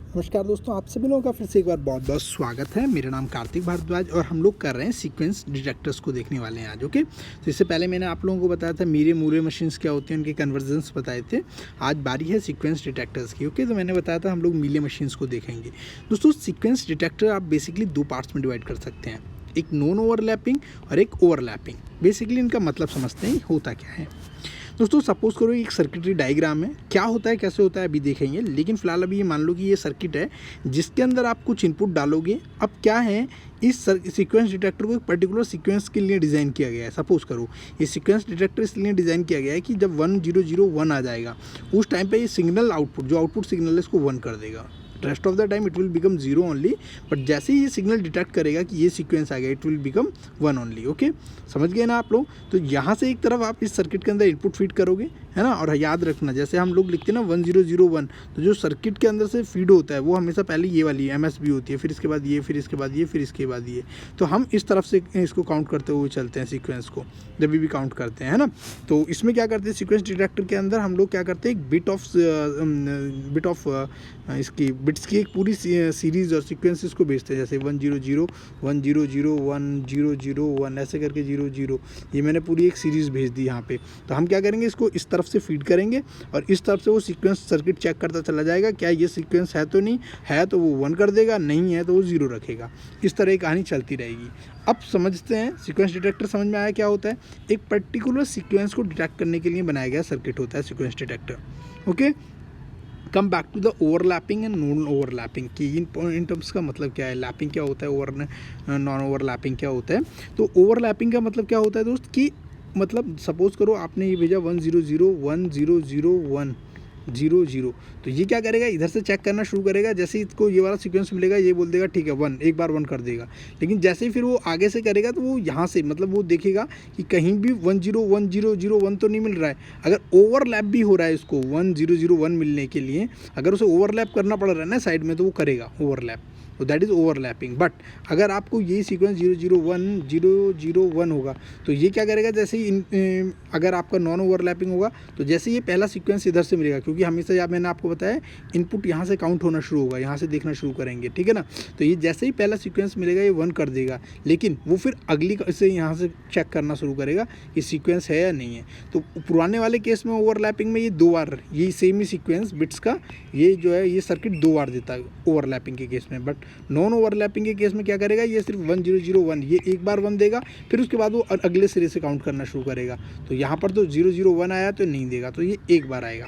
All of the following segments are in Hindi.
नमस्कार दोस्तों, आप सभी लोगों का फिर से एक बार बहुत बहुत स्वागत है। मेरा नाम कार्तिक भारद्वाज और हम लोग कर रहे हैं सीक्वेंस डिटेक्टर्स को देखने वाले हैं आज। ओके, तो इससे पहले मैंने आप लोगों को बताया था मीरे मूरे मशीन्स क्या होती हैं, उनके कन्वर्जन्स बताए थे। आज बारी है सीक्वेंस डिटेक्टर्स की। ओके, तो मैंने बताया था हम लोग मीले मशीन्स को देखेंगे। दोस्तों, सीक्वेंस डिटेक्टर आप बेसिकली दो पार्ट्स में डिवाइड कर सकते हैं, एक नॉन ओवरलैपिंग और एक ओवरलैपिंग। बेसिकली इनका मतलब समझते हैं होता क्या है। दोस्तों, सपोज करो एक सर्किटरी डायग्राम है, क्या होता है कैसे होता है अभी देखेंगे, लेकिन फिलहाल अभी ये मान लो कि ये सर्किट है जिसके अंदर आप कुछ इनपुट डालोगे। अब क्या है, इस सीक्वेंस डिटेक्टर को एक पर्टिकुलर सीक्वेंस के लिए डिज़ाइन किया गया है। सपोज करो ये सीक्वेंस डिटेक्टर इसलिए डिज़ाइन किया गया है कि जब 1001 आ जाएगा उस टाइम पे ये सिग्नल आउटपुट, जो आउटपुट सिग्नल है, इसको 1 कर देगा। Rest of the time it will become 0 only, but जैसे ही ये सिग्नल डिटेक्ट करेगा कि ये सीक्वेंस आ गया, it will become 1 only. Okay, समझ गए ना आप लोग। तो यहाँ से एक तरफ आप इस सर्किट के अंदर इनपुट फीड करोगे, है ना, और याद रखना जैसे हम लोग लिखते हैं ना 1001, तो जो सर्किट के अंदर से फीड होता है वो हमेशा पहले ये वाली MSB होती है, फिर इसके बाद ये, फिर इसके बाद ये, फिर इसके बाद ये। तो हम इस तरफ से इसको काउंट करते हुए चलते हैं सीक्वेंस को, जब भी काउंट करते हैं, है ना। तो इसमें क्या करते हैं, सीक्वेंस डिटेक्टर के अंदर हम लोग क्या करते हैं, एक बिट ऑफ इसकी बिट्स की एक पूरी सीरीज़ और सीक्वेंसेस को भेजते हैं। जैसे 100 100 1001 ऐसे करके 00, ये मैंने पूरी एक सीरीज़ भेज दी यहाँ पे। तो हम क्या करेंगे, इसको इस तरफ से फीड करेंगे और इस तरफ से वो सीक्वेंस सर्किट चेक करता चला जाएगा, क्या ये सीक्वेंस है तो नहीं है, तो वो 1 कर देगा, नहीं है तो वो 0 रखेगा। इस तरह की कहानी चलती रहेगी। अब समझते हैं सीक्वेंस डिटेक्टर समझ में आया क्या होता है। एक पर्टिकुलर सीक्वेंस को डिटेक्ट करने के लिए बनाया गया सर्किट होता है sequence detector. Okay, come back to the overlapping and non overlapping की इन टर्म्स का मतलब क्या है, लैपिंग क्या होता है, नॉन ओवरलैपिंग क्या होता है। तो ओवरलैपिंग का मतलब क्या होता है दोस्त, कि मतलब सपोज करो आपने ये भेजा 100 1001 तो ये क्या करेगा, इधर से चेक करना शुरू करेगा। जैसे ही इसको ये वाला सीक्वेंस मिलेगा ये बोल देगा ठीक है 1, एक बार 1 कर देगा। लेकिन जैसे ही फिर वो आगे से करेगा तो वो यहाँ से मतलब वो देखेगा कि कहीं भी 101001 तो नहीं मिल रहा है। अगर ओवरलैप भी हो रहा है इसको 1001 मिलने के लिए, अगर उसे ओवरलैप करना पड़ रहा है ना साइड में, तो वो करेगा ओवरलैप, तो दैट इज़ ओवरलैपिंग। बट अगर आपको यही सीक्वेंस 001 होगा तो ये क्या करेगा, जैसे ही अगर आपका नॉन ओवरलैपिंग होगा तो जैसे ये पहला सीक्वेंस इधर से मिलेगा, क्योंकि हमेशा या मैंने आपको बताया इनपुट यहाँ से काउंट होना शुरू होगा, यहाँ से देखना शुरू करेंगे, ठीक है ना। तो ये जैसे ही पहला सीक्वेंस मिलेगा ये 1 कर देगा, लेकिन वो फिर अगली से यहाँ से चेक करना शुरू करेगा कि सीक्वेंस है या नहीं है। तो पुराने वाले केस में ओवरलैपिंग में ये 2 बार ये सेम ही सीक्वेंस बिट्स का ये जो है ये सर्किट 2 बार देता है ओवरलैपिंग के केस में। बट नॉन ओवरलैपिंग के केस में क्या करेगा, ये सिर्फ 1001 ये एक बार 1 देगा, फिर उसके बाद वो अगले सिरे से काउंट करना शुरू करेगा। तो यहाँ पर तो 001 आया तो नहीं देगा, तो ये एक बार आएगा।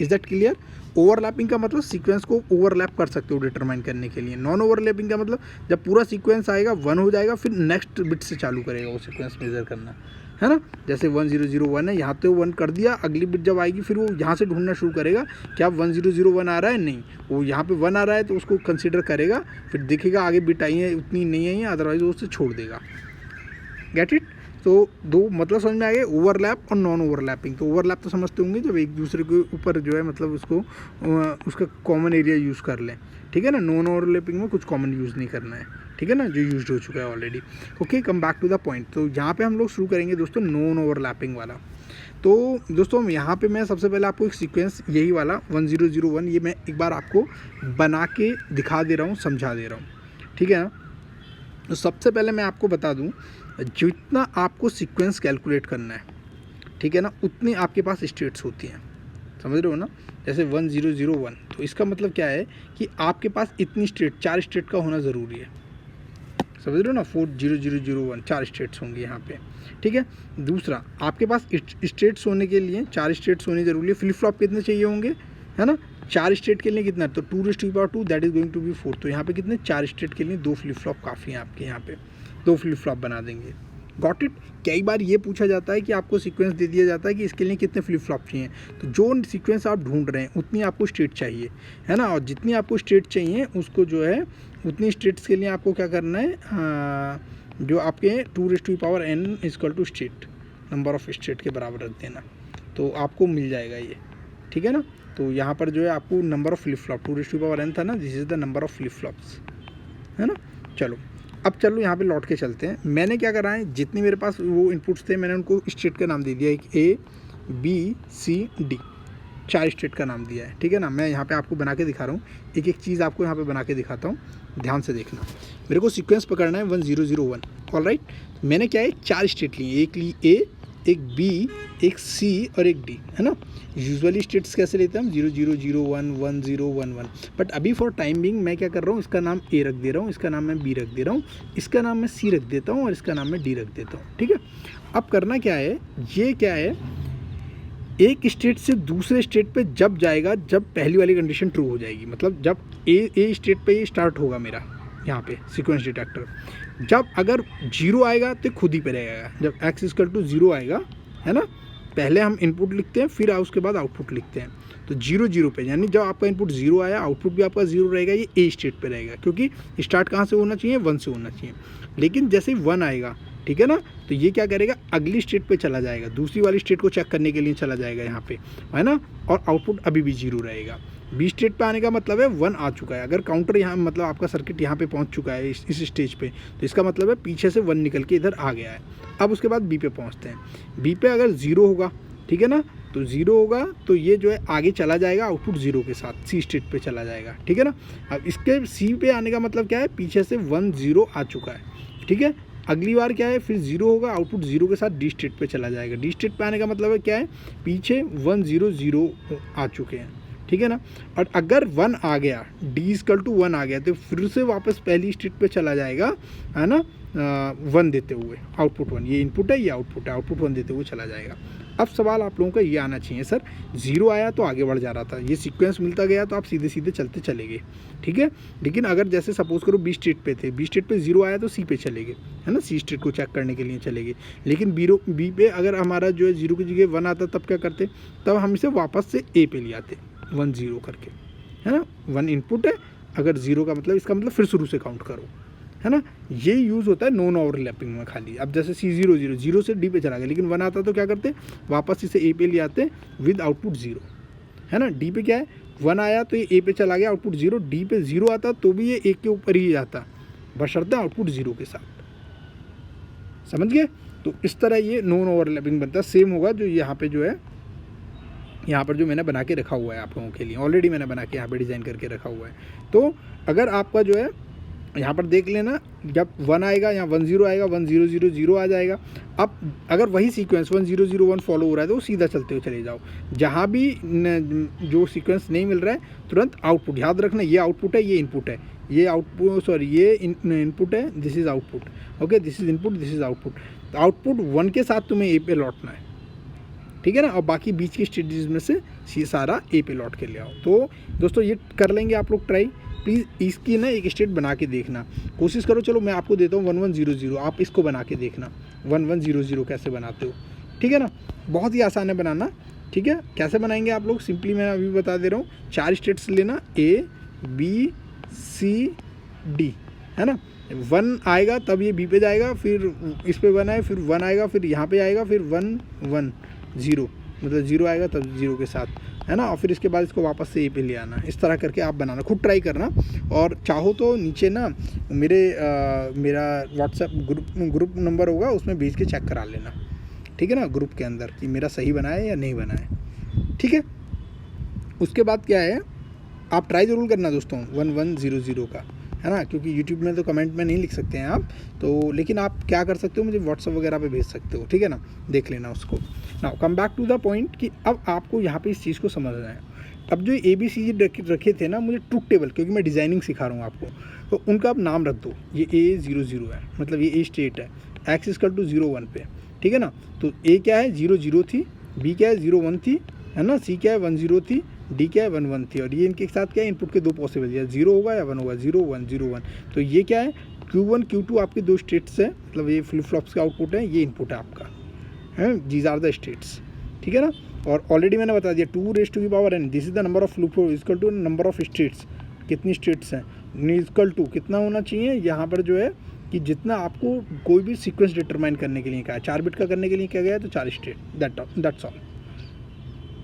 Is that clear. ओवरलैपिंग का मतलब सीक्वेंस को ओवरलैप कर सकते हो डिटरमाइन करने के लिए। नॉन ओवरलैपिंग का मतलब जब पूरा सीक्वेंस आएगा 1 हो जाएगा, फिर नेक्स्ट बिट से चालू करेगा वो सीक्वेंस मेजर करना, है ना। जैसे 1001 है, यहाँ तो 1 कर दिया, अगली बिट जब आएगी फिर वो यहाँ से ढूंढना शुरू करेगा क्या 1001 आ रहा है, नहीं, वो यहाँ पे 1 आ रहा है तो उसको कंसिडर करेगा, फिर देखेगा आगे बिट आई है उतनी नहीं आई है, अदरवाइज वो उससे छोड़ देगा। Get it. तो 2 मतलब समझ में आ गए, ओवरलैप और नॉन ओवरलैपिंग। तो ओवरलैप तो समझते होंगे जब एक दूसरे के ऊपर जो है मतलब उसको उसका कॉमन एरिया यूज़ कर लें, ठीक है ना। नॉन ओवरलैपिंग में कुछ कॉमन यूज़ नहीं करना है, ठीक है ना, जो यूज हो चुका है already. Okay, come back to the point. तो यहाँ पे हम लोग शुरू करेंगे दोस्तों नॉन ओवरलैपिंग वाला। तो दोस्तों यहाँ पे मैं सबसे पहले आपको एक सीक्वेंस यही वाला 1001 ये मैं एक बार आपको बना के दिखा दे रहा हूँ, समझा दे रहा हूँ, ठीक है ना। तो सबसे पहले मैं आपको बता दूं, जितना आपको सीक्वेंस कैलकुलेट करना है, ठीक है ना, उतनी आपके पास स्टेट्स होती हैं, समझ रहे हो ना। जैसे 1001 तो इसका मतलब क्या है कि आपके पास इतनी स्टेट 4 स्टेट का होना ज़रूरी है, समझ रहे हो ना। 40001 4 स्टेट्स होंगी यहाँ पे, ठीक है। दूसरा, आपके पास स्टेट्स होने के लिए 4 स्टेट्स होनी ज़रूरी है। फ्लिप फ्लॉप कितने चाहिए होंगे, है ना। 4 स्टेट के लिए कितना, तो 2⁻², that is going to be 4। तो यहाँ पे कितने, 4 स्टेट के लिए 2 फ्लिप फ्लॉप काफ़ी हैं आपके, यहाँ पे 2 फ्लिप फ्लॉप बना देंगे। Got it. कई बार ये पूछा जाता है कि आपको सीक्वेंस दे दिया जाता है कि इसके लिए कितने फ्लिप फ्लॉप चाहिए, तो जो सीक्वेंस आप ढूंढ रहे हैं उतनी आपको स्टेट चाहिए, है ना। और जितनी आपको स्टेट चाहिए उसको जो है उतनी स्टेट्स के लिए आपको क्या करना है, जो आपके 2⁻n = state, number of state के बराबर रख देना, तो आपको मिल जाएगा ये, ठीक है ना। तो यहाँ पर जो है आपको number of flip flop 2⁻n था ना, this is the number of flip flops, है ना। चलो अब चलो यहाँ पे लौट के चलते हैं। मैंने क्या करा है, जितने मेरे पास वो इनपुट्स थे मैंने उनको स्टेट का नाम दे दिया, एक A B C D, 4 state का नाम दिया है, ठीक है ना। मैं यहाँ पे आपको बना के दिखा रहा हूँ, एक एक चीज़ आपको यहाँ पे बना के दिखाता हूँ, ध्यान से देखना। मेरे को सीक्वेंस पकड़ना है 1001, ऑलराइट। मैंने क्या है 4 स्टेट लिए, एक ली ए, एक बी, एक सी और एक डी, है ना। यूजुअली स्टेट्स कैसे लेते हैं हम 0001 1011, बट अभी फॉर टाइम बिंग मैं क्या कर रहा हूँ, इसका नाम ए रख दे रहा हूँ, इसका नाम मैं बी रख दे रहा हूँ, इसका नाम मैं सी रख देता हूँ और इसका नाम मैं डी रख देता हूँ, ठीक है। अब करना क्या है, ये क्या है, एक स्टेट से दूसरे स्टेट पे जब जाएगा जब पहली वाली कंडीशन ट्रू हो जाएगी, मतलब जब ए स्टेट पे ये स्टार्ट होगा मेरा यहाँ पे सीक्वेंस डिटेक्टर, जब अगर 0 आएगा तो खुद ही पे रहेगा। जब x इक्वल टू 0 आएगा, है ना, पहले हम इनपुट लिखते हैं फिर उसके बाद आउटपुट लिखते हैं, तो 0 0 पे, यानी जब आपका इनपुट 0 आया आउटपुट भी आपका 0 रहेगा, ये ए स्टेट पे रहेगा, क्योंकि स्टार्ट कहाँ से होना चाहिए, 1 से होना चाहिए। लेकिन जैसे ही 1 आएगा, ठीक है ना, तो ये क्या करेगा, अगली स्टेट पे चला जाएगा, दूसरी वाली स्टेट को चेक करने के लिए चला जाएगा यहाँ पे, है ना, और आउटपुट अभी भी 0 रहेगा। बी स्टेट पे आने का मतलब है 1 आ चुका है, अगर काउंटर यहाँ मतलब आपका सर्किट यहाँ पे पहुँच चुका है इस स्टेज पे, तो इसका मतलब है पीछे से 1 निकल के इधर आ गया है। अब उसके बाद बी पे पहुँचते हैं, बी पे अगर 0 होगा, ठीक है ना, तो 0 होगा तो ये जो है आगे चला जाएगा आउटपुट 0 के साथ, सी स्टेट पे चला जाएगा, ठीक है ना। अब इसके सी पे आने का मतलब क्या है, पीछे से 1 0 आ चुका है, ठीक है। अगली बार क्या है, फिर 0 होगा, आउटपुट 0 के साथ डी स्टेट पे चला जाएगा। डी स्टेट पे आने का मतलब है क्या है, पीछे 1 0 0 आ चुके हैं, ठीक है ना। और अगर 1 आ गया, डी इक्वल टू 1 आ गया, तो फिर से वापस पहली स्टेट पे चला जाएगा, है ना, 1 देते हुए, आउटपुट 1, ये इनपुट है ये आउटपुट है, आउटपुट 1 देते हुए चला जाएगा। अब सवाल आप लोगों का ये आना चाहिए, सर 0 आया तो आगे बढ़ जा रहा था, ये सीक्वेंस मिलता गया तो आप सीधे सीधे चलते चले गए, ठीक है। लेकिन अगर जैसे सपोज करो बी स्टेट पे थे, बी स्टेट पे 0 आया तो सी पे चले गए, है ना, सी स्टेट को चेक करने के लिए चले गए। लेकिन बी पे अगर हमारा जो है 0 की जगह 1 आता तब क्या करते, तब हम इसे वापस से ए पे ले आते 1 0 करके, है ना। 1 इनपुट है, अगर 0 का मतलब इसका मतलब फिर शुरू से काउंट करो, है ना। ये यूज़ होता है नॉन ओवरलैपिंग में खाली। अब जैसे C0 0 0 से डी पे चला गया, लेकिन 1 आता तो क्या करते, वापस इसे ए पे ले आते विद आउटपुट 0, है ना। डी पे क्या है, 1 आया तो ये ए पे चला गया, आउटपुट 0, डी पे 0 आता तो भी ये 1 के ऊपर ही जाता, बशर्ते आउटपुट 0 के साथ, समझ गए। तो इस तरह ये नॉन ओवरलैपिंग बनता है। सेम होगा जो यहाँ पे जो है, यहाँ पर जो मैंने बना के रखा हुआ है आप लोगों के लिए, ऑलरेडी मैंने बना के यहाँ पे डिज़ाइन करके रखा हुआ है। तो अगर आपका जो है यहाँ पर देख लेना, जब 1 आएगा यहाँ 1 0 आएगा, 1 0 0 0 आ जाएगा। अब अगर वही सीक्वेंस 1 0 0 1 फॉलो हो रहा है तो सीधा चलते हुए चले जाओ, जहाँ भी जो सीक्वेंस नहीं मिल रहा है तुरंत आउटपुट, याद रखना ये आउटपुट है ये इनपुट है, ये आउटपुट सॉरी ये इनपुट है, this is output, okay, this is input this is output. तो आउटपुट 1 के साथ तुम्हें ए पे लौटना है, ठीक है ना, और बाकी बीच की स्टेजेस में से सारा ए पे लौट के ले आओ। तो दोस्तों ये कर लेंगे आप लोग ट्राई, प्लीज़ इसकी ना एक स्टेट बना के देखना, कोशिश करो। चलो मैं आपको देता हूँ 1 1 0 0, आप इसको बना के देखना 1 1 0 0 कैसे बनाते हो, ठीक है ना। बहुत ही आसान है बनाना, ठीक है। कैसे बनाएंगे आप लोग, सिंपली मैं अभी बता दे रहा हूँ, 4 स्टेट्स लेना, ए बी सी डी, है ना। 1 आएगा तब ये बी पे जाएगा, फिर इस पे 1 आए, फिर 1 आएगा, फिर यहाँ पे आएगा, फिर 1 1 0, मतलब 0 आएगा तब 0 के साथ, है ना, और फिर इसके बाद इसको वापस से ए पे ले आना। इस तरह करके आप बनाना, खुद ट्राई करना। और चाहो तो नीचे ना मेरा व्हाट्सएप ग्रुप नंबर होगा, उसमें भेज के चेक करा लेना, ठीक है ना, ग्रुप के अंदर कि मेरा सही बना है या नहीं बना है, ठीक है। उसके बाद क्या है, आप ट्राई ज़रूर करना दोस्तों 1 1 0 0 का, है ना, क्योंकि यूट्यूब में तो कमेंट में नहीं लिख सकते हैं आप, तो लेकिन आप क्या कर सकते हो, मुझे व्हाट्सअप वगैरह पे भेज सकते हो, ठीक है ना, देख लेना उसको। Now come back to the point कि अब आपको यहाँ पे इस चीज़ को समझना है। अब जो ABCD रखे थे ना मुझे ट्रुथ टेबल, क्योंकि मैं डिज़ाइनिंग सिखा रहा हूँ आपको, तो उनका आप नाम रख दो, ये A 0 0 है, मतलब ये ए स्टेट है, x इक्वल टू 0 1 पे, ठीक है ना। तो A क्या है 0 0 थी, B क्या है 0 1 थी, है ना, C क्या है 1 0 थी, डी क्या है 1 1 थी, और ये इनके साथ क्या है, इनपुट के 2 पॉसिबल, या 0 होगा या 1 होगा, 0 1 0 1। तो ये क्या है, Q1 Q2 आपके 2 स्टेट्स है, मतलब ये फ्लिप फ्लॉप्स का आउटपुट है, ये इनपुट है आपका, है, दीज आर द स्टेट्स, ठीक है ना। और ऑलरेडी मैंने बता दिया 2 raised to the power n, this is the number of flip flop equal to number of states, कितनी स्टेट्स हैं, इक्वल टू कितना होना चाहिए यहाँ पर जो है कि जितना आपको कोई भी सीक्वेंस डिटरमाइन करने के लिए कहा है, 4 बिट का करने के लिए क्या गया है, तो 4 स्टेट, दैट्स ऑल,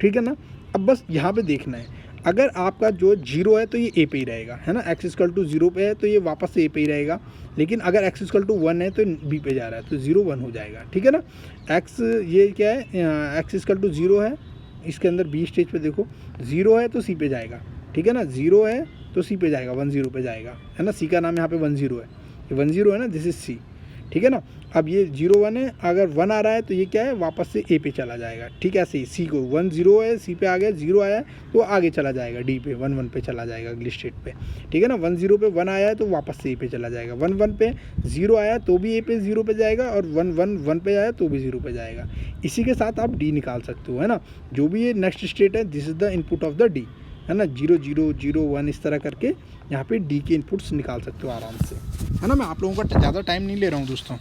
ठीक है ना। अब बस यहाँ पे देखना है, अगर आपका जो 0 है तो ये ए पे ही रहेगा, है ना, x इक्वल टू 0 पे है तो ये वापस से ए पे ही रहेगा। लेकिन अगर x इक्वल टू 1 है तो बी पे जा रहा है, तो 0 1 हो जाएगा, ठीक है ना। x ये क्या है, x इक्वल टू 0 है, इसके अंदर बी स्टेज पे देखो 0 है तो सी पे जाएगा, ठीक है ना, 0 है तो सी पे जाएगा, 10 पे जाएगा, है ना, सी का नाम यहाँ पे 10 है, ये 10 है ना, दिस इज सी, ठीक है ना। अब ये 0 1 है, अगर 1 आ रहा है तो ये क्या है, वापस से ए पे चला जाएगा, ठीक है, ऐसे ही सी को 1 0 है, सी पे आ गया, 0 आया है तो आगे चला जाएगा डी पे, 1 1 पे चला जाएगा अगली स्टेट पे, ठीक है ना। 1 0 पे 1 आया है तो वापस से ए पे चला जाएगा, 1 1 पे 0 आया तो भी ए पे 0 पे जाएगा, और 1 1 1 पे आया तो भी 0 पे जाएगा। इसी के साथ आप डी निकाल सकते हो, है ना, जो भी ये नेक्स्ट स्टेट है this is the input of the D, है ना, 0 0 0 1 इस तरह करके यहाँ पे डी के इनपुट्स निकाल सकते हो आराम से, है ना। मैं आप लोगों का ज़्यादा टाइम नहीं ले रहा हूँ दोस्तों,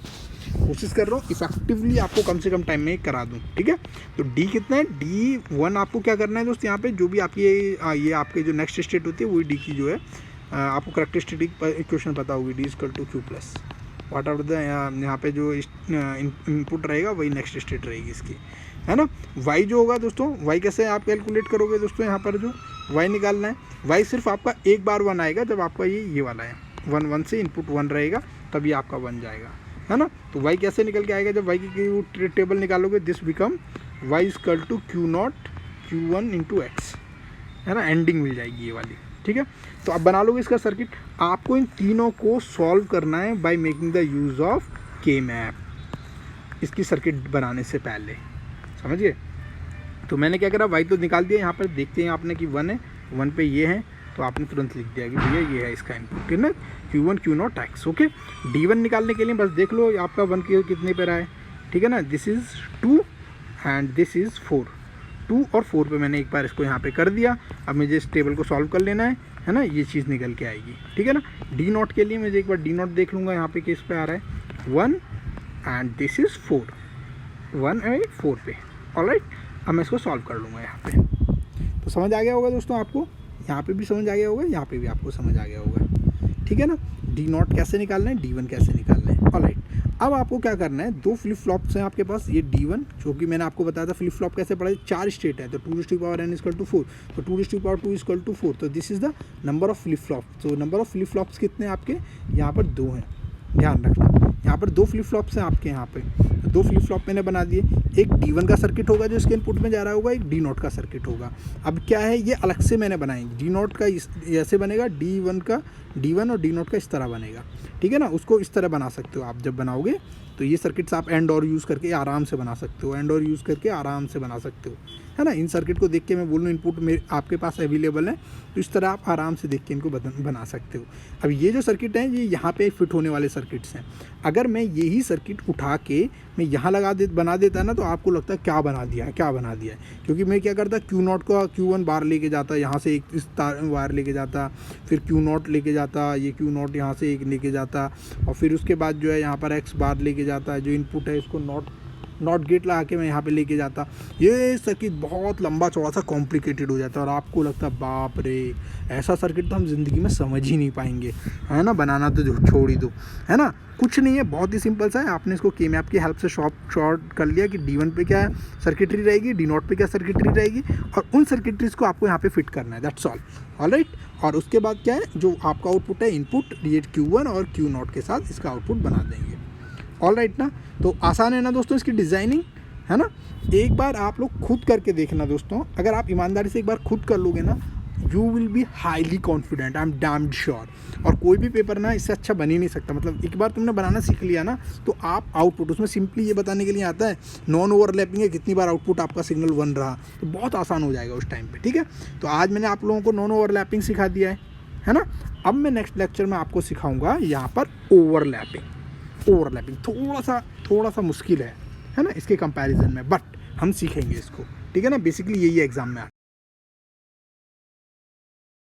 कोशिश कर रहा हूँ इफेक्टिवली आपको कम से कम टाइम में करा दूँ, ठीक है। तो डी कितना है, D1 आपको क्या करना है दोस्त, यहाँ पे जो भी आपकी ये आपके जो नेक्स्ट स्टेट होती है वही डी की जो है आपको करेक्टरिस्टिक इक्वेशन पता होगी, D equal to Q plus whatever the यहाँ पे जो इनपुट रहेगा वही नेक्स्ट स्टेट रहेगी इसकी, है ना। वाई जो होगा दोस्तों, वाई कैसे आप कैलकुलेट करोगे दोस्तों, यहाँ पर जो वाई निकालना है, वाई सिर्फ आपका एक बार 1 आएगा जब आपका ये वाला है 1 1 से इनपुट 1 रहेगा तभी आपका 1 जाएगा, है ना। तो वाई कैसे निकल के आएगा, जब वाई की टेबल निकालोगे, this become y equal to Q0 Q1 into x, है ना, एंडिंग मिल जाएगी ये वाली, ठीक है। तो अब बना लोगे इसका सर्किट, आपको इन तीनों को सॉल्व करना है by making the use of के मैप, इसकी सर्किट बनाने से पहले, समझ गए। तो मैंने क्या करा, वाई तो निकाल दिया, यहाँ पर देखते हैं आपने कि 1 है, 1 पे ये है तो आपने तुरंत लिख दिया कि भैया ये है इसका इनपुट, ठीक है ना, Q1 Q0 x, okay. D1 निकालने के लिए बस देख लो आपका 1 कितने पे रहा है, ठीक है ना, this is 2 and this is 4, 2 और 4 पे मैंने एक बार इसको यहाँ पे कर दिया। अब मुझे इस टेबल को सॉल्व कर लेना है ना, ये चीज़ निकल के आएगी, ठीक है ना। D0 के लिए मुझे एक बार D0 देख लूँगा यहाँ पे किस पे आ रहा है, 1 एंड दिस इज़ 4, 1 एंड 4 पे, ऑलराइट। अब मैं इसको सॉल्व कर लूँगा यहाँ पे, तो समझ आ गया होगा दोस्तों आपको, यहाँ पे भी समझ आ गया होगा, यहाँ पे भी आपको समझ आ गया होगा, ठीक है ना। D0 कैसे निकालना है, D1 कैसे निकालना है, ऑलराइट। अब आपको क्या करना है, 2 फ्लिप फ्लॉप्स हैं आपके पास, ये D1 जो कि मैंने आपको बताया था फ्लिप फ्लॉप कैसे पढ़ा, 4 स्टेट है तो 2n इक्वल टू 4, तो 2 इक्वल टू 4, तो this is the number of flip flop. तो नंबर ऑफ फ्लिप फ्लॉप्स कितने आपके यहाँ पर 2 हैं, ध्यान रखना, यहाँ पर 2 फ्लिप फ्लॉप्स हैं आपके यहाँ पे, 2 फ्लिप फ्लॉप मैंने बना दिए, एक D1 का सर्किट होगा जो इसके इनपुट में जा रहा होगा, एक D0 का सर्किट होगा। अब क्या है, ये अलग से मैंने बनाए, D0 का ऐसे बनेगा, D1 और D0 का इस तरह बनेगा, ठीक है ना, उसको इस तरह बना सकते हो आप। जब बनाओगे तो ये सर्किट्स आप एंड और यूज़ करके आराम से बना सकते हो, एंड और यूज़ करके आराम से बना सकते हो, है ना। इन सर्किट को देख के मैं बोलूँ इनपुट मेरे आपके पास अवेलेबल है, तो इस तरह आप आराम से देख के इनको बना सकते हो। अब ये जो सर्किट हैं ये यहाँ पे फिट होने वाले सर्किट्स हैं। अगर मैं यही सर्किट उठा के मैं यहाँ बना देता ना, तो आपको लगता है क्या बना दिया है, क्योंकि मैं क्या करता, Q0 का Q1 बार लेके जाता, यहाँ से एक इस तार वायर लेके जाता, फिर Q0 लेके जाता, ये Q0 यहाँ से एक लेके जाता, और फिर उसके बाद जो है यहाँ पर X बार लेके जाता है, जो इनपुट है इसको नॉट गेट लगा के मैं यहाँ पे लेके जाता। ये सर्किट बहुत लंबा चौड़ा सा कॉम्प्लिकेटेड हो जाता है, और आपको लगता है बाप रे, ऐसा सर्किट तो हम ज़िंदगी में समझ ही नहीं पाएंगे, है ना, बनाना तो छोड़ ही दो, है ना। कुछ नहीं है, बहुत ही सिंपल सा है, आपने इसको के मैप की हेल्प से शॉर्ट कर लिया कि D1 पे क्या सर्किटरी रहेगी, D0 पे क्या सर्किटरी रहेगी, और उन सर्किटरीज को आपको यहाँ पे फिट करना है, दैट्स ऑलराइट। और उसके बाद क्या है, जो आपका आउटपुट है इनपुट ये Q1 और Q0 के साथ इसका आउटपुट बना देंगे, ऑलराइट ना। तो आसान है ना दोस्तों इसकी डिज़ाइनिंग, है ना। एक बार आप लोग खुद करके देखना दोस्तों, अगर आप ईमानदारी से एक बार खुद कर लोगे ना, you will be highly confident, I am damned sure. और कोई भी पेपर ना इससे अच्छा बन ही नहीं सकता, मतलब एक बार तुमने बनाना सीख लिया ना, तो आप आउटपुट उसमें सिंपली ये बताने के लिए आता है नॉन ओवरलैपिंग है, कितनी बार आउटपुट आपका सिग्नल बन रहा, तो बहुत आसान हो जाएगा उस टाइम पे, ठीक है। तो आज मैंने आप लोगों को नॉन ओवरलैपिंग सिखा दिया है ना। अब मैं नेक्स्ट लेक्चर में आपको सिखाऊंगा यहाँ पर ओवरलैपिंग थोड़ा सा मुश्किल है ना इसके कंपैरिजन में, बट हम सीखेंगे इसको, ठीक है ना। बेसिकली यही है एग्जाम में।